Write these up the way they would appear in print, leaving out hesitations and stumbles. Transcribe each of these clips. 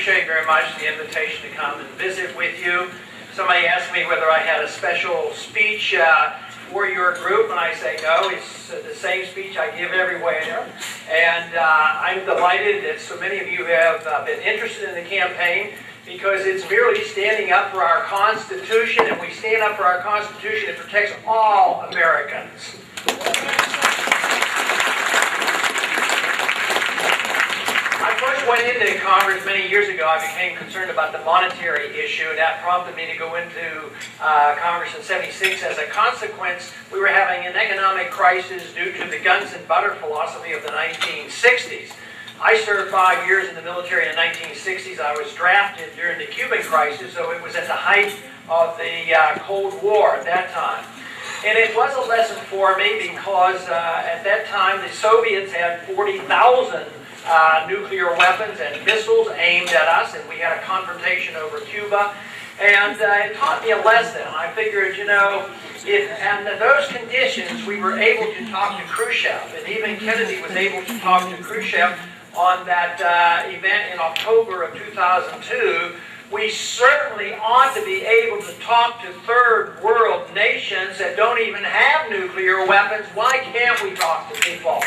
appreciate very much the invitation to come and visit with you. Somebody asked me whether I had a special speech for your group, and I say no, it's the same speech I give everywhere. And I'm delighted that so many of you have been interested in the campaign, because it's merely standing up for our Constitution, and we stand up for our Constitution. It protects all Americans. I first went into Congress many years ago. I became concerned about the monetary issue, and that prompted me to go into Congress in '76. As a consequence, we were having an economic crisis due to the guns and butter philosophy of the 1960s. I served 5 years in the military in the 1960s. I was drafted during the Cuban crisis, so it was at the height of the Cold War at that time. And it was a lesson for me because at that time the Soviets had 40,000 nuclear weapons and missiles aimed at us, and we had a confrontation over Cuba. And it taught me a lesson. I figured, you know, if under those conditions we were able to talk to Khrushchev, and even Kennedy was able to talk to Khrushchev on that event in October of 2002, we certainly ought to be able to talk to third world nations that don't even have nuclear weapons. Why can't we talk to people?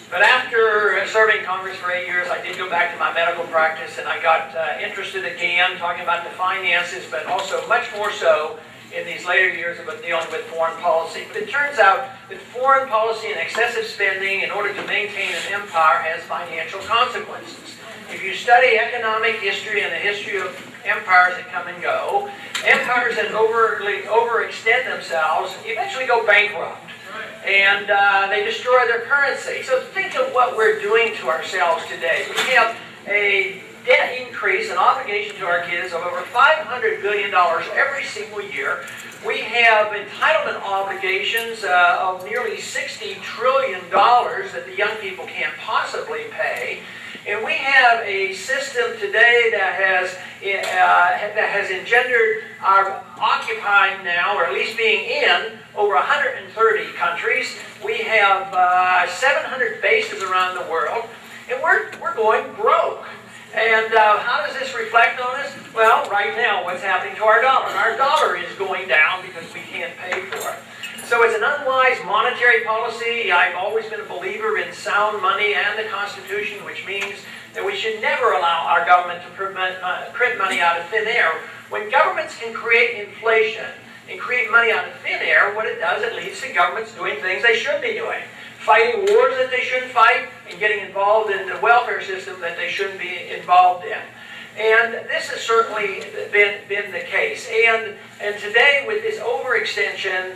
But after serving Congress for 8 years, I did go back to my medical practice, and I got interested again, talking about the finances, but also much more so in these later years about dealing with foreign policy. But it turns out that foreign policy and excessive spending in order to maintain an empire has financial consequences. If you study economic history and the history of empires that come and go, empires that overextend themselves eventually go bankrupt. And they destroy their currency. So think of what we're doing to ourselves today. We have a debt increase, an obligation to our kids of over $500 billion every single year. We have entitlement obligations of nearly $60 trillion that the young people can't possibly pay. And we have a system today that has engendered our occupying now, or at least being in, over 130 countries. We have 700 bases around the world, and we're going broke. And how does this reflect on us? Well, right now, what's happening to our dollar? Our dollar is going down because we can't pay for it. So it's an unwise monetary policy. I've always been a believer in sound money and the Constitution, which means that we should never allow our government to print money out of thin air. When governments can create inflation and create money out of thin air, what it does, it leads to governments doing things they should be doing. Fighting wars that they shouldn't fight, and getting involved in the welfare system that they shouldn't be involved in. And this has certainly been the case. And today, with this overextension,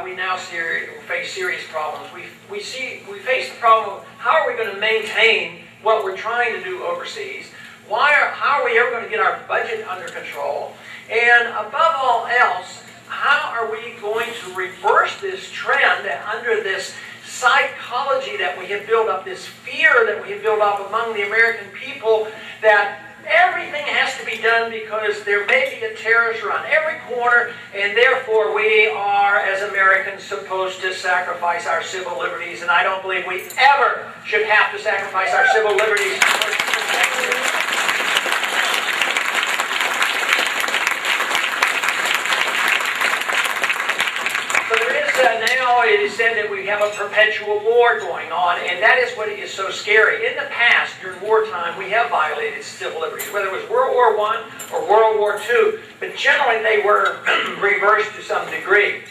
we now face serious problems. We face the problem of how are we going to maintain what we're trying to do overseas? How are we ever going to get our budget under control? And above all else, how are we going to reverse this trend under this psychology that we have built up, this fear that we have built up among the American people, that everything has to be done because there may be a terrorist around every corner, and therefore we are, as Americans, supposed to sacrifice our civil liberties. And I don't believe we ever should have to sacrifice our civil liberties. Now it is said that we have a perpetual war going on, and that is what is so scary. In the past, during wartime, we have violated civil liberties, whether it was World War I or World War II, but generally they were reversed to some degree.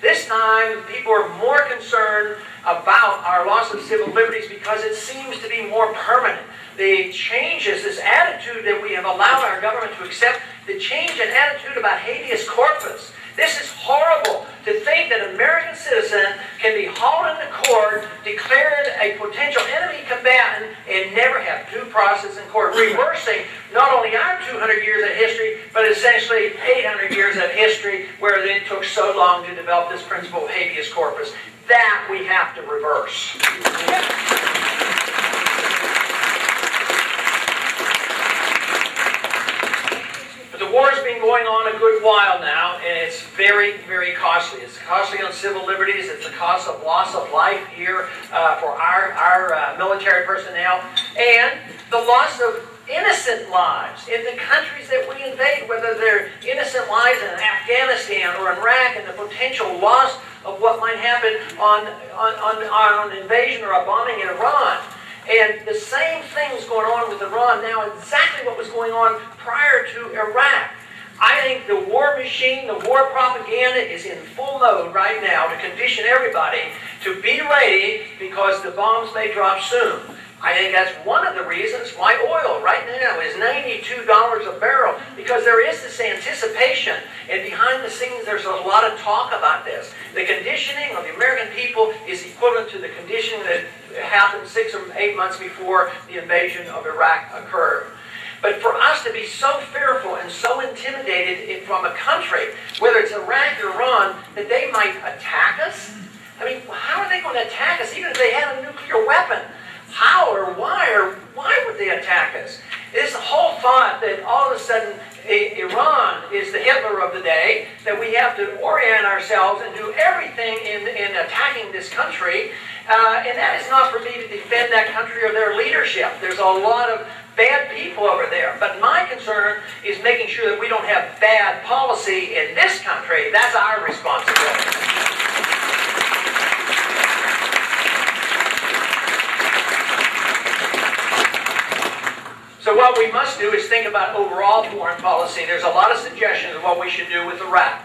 This time, people are more concerned about our loss of civil liberties because it seems to be more permanent. The changes, this attitude that we have allowed our government to accept, the change in attitude about habeas corpus. This is horrible, to think that an American citizen can be hauled into court, declared a potential enemy combatant, and never have due process in court, reversing not only our 200 years of history, but essentially 800 years of history where it took so long to develop this principle of habeas corpus. That we have to reverse. war's been going on a good while now, and it's very, very costly. It's costly on civil liberties. It's the cost of loss of life here for our military personnel, and the loss of innocent lives in the countries that we invade, whether they're innocent lives in Afghanistan or Iraq, and the potential loss of what might happen on an invasion or a bombing in Iran. And the same thing's going on with Iran now, exactly what was going on prior to Iraq. I think the war machine, the war propaganda is in full mode right now to condition everybody to be ready because the bombs may drop soon. I think that's one of the reasons why oil right now is $92 a barrel, because there is this anticipation, and behind the scenes there's a lot of talk about this. The conditioning of the American people is equivalent to the conditioning that happened 6 or 8 months before the invasion of Iraq occurred. But for us to be so fearful and so intimidated from a country, whether it's Iraq or Iran, that they might attack us? I mean, how are they going to attack us even if they had a nuclear weapon? How or why would they attack us? This whole thought that all of a sudden Iran is the Hitler of the day, that we have to orient ourselves and do everything in attacking this country, and that is not for me to defend that country or their leadership. There's a lot of bad people over there. But my concern is making sure that we don't have bad policy in this country. That's our responsibility. So what we must do is think about overall foreign policy. There's a lot of suggestions of what we should do with Iraq.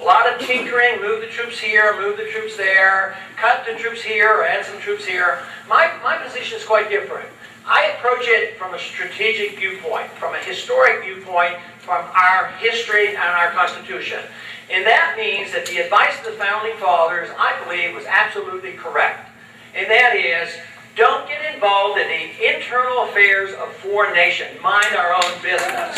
A lot of tinkering, move the troops here, move the troops there, cut the troops here, or add some troops here. My position is quite different. I approach it from a strategic viewpoint, from a historic viewpoint, from our history and our Constitution. And that means that the advice of the Founding Fathers, I believe, was absolutely correct. And that is, don't get involved in the internal affairs of foreign nations. Mind our own business.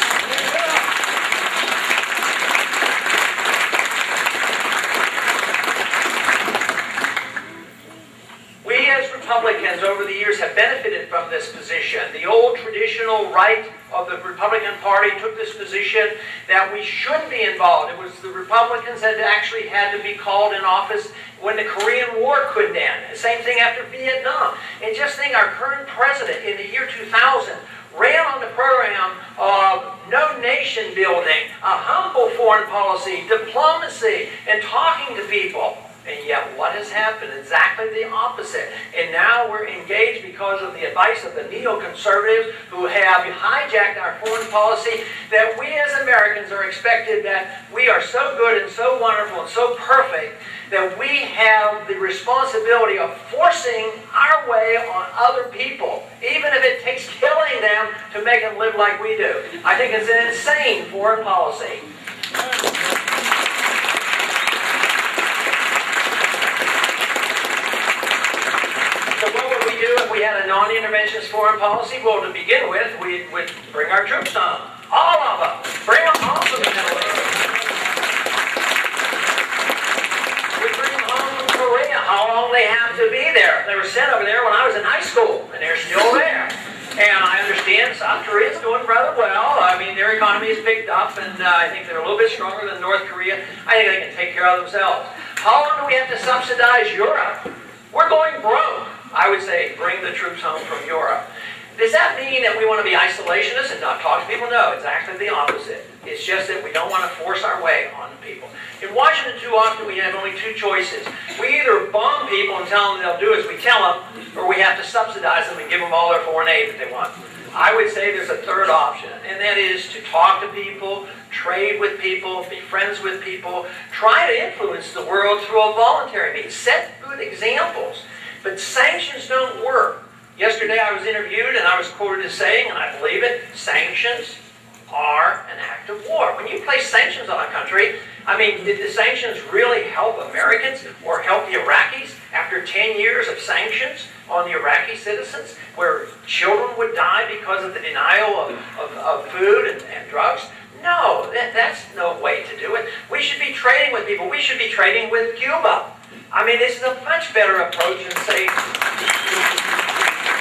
We as Republicans over the years have benefited from this position. The old traditional right of the Republican Party took this position that we shouldn't be involved. It was the Republicans that actually had to be called in office when the Korean War couldn't end. The same thing after Vietnam. And just think, our current president in the year 2000 ran on the program of no nation building, a humble foreign policy, diplomacy, and talking to people. And yet what has happened? Exactly the opposite. And now we're engaged because of the advice of the neoconservatives who have hijacked our foreign policy, that we as Americans are expected that we are so good and so wonderful and so perfect that we have the responsibility of forcing our way on other people, even if it takes killing them to make them live like we do. I think it's an insane foreign policy. If we had a non-interventionist foreign policy, well, to begin with, we would bring our troops home. All of them. Bring them home from the Middle East. We bring them home from Korea. How long they have to be there? They were sent over there when I was in high school, and they're still there. And I understand South Korea is doing rather well. I mean, their economy has picked up, and I think they're a little bit stronger than North Korea. I think they can take care of themselves. How long do we have to subsidize Europe? We're going broke. I would say bring the troops home from Europe. Does that mean that we want to be isolationists and not talk to people? No, exactly the opposite. It's just that we don't want to force our way on people. In Washington, too often we have only two choices. We either bomb people and tell them they'll do as we tell them, or we have to subsidize them and give them all their foreign aid that they want. I would say there's a third option, and that is to talk to people, trade with people, be friends with people, try to influence the world through a voluntary means. Set good examples. But sanctions don't work. Yesterday I was interviewed and I was quoted as saying, and I believe it, sanctions are an act of war. When you place sanctions on a country, I mean, did the sanctions really help Americans or help the Iraqis after 10 years of sanctions on the Iraqi citizens, where children would die because of the denial of food and drugs? No, that's no way to do it. We should be trading with people. We should be trading with Cuba. I mean, this is a much better approach than, say,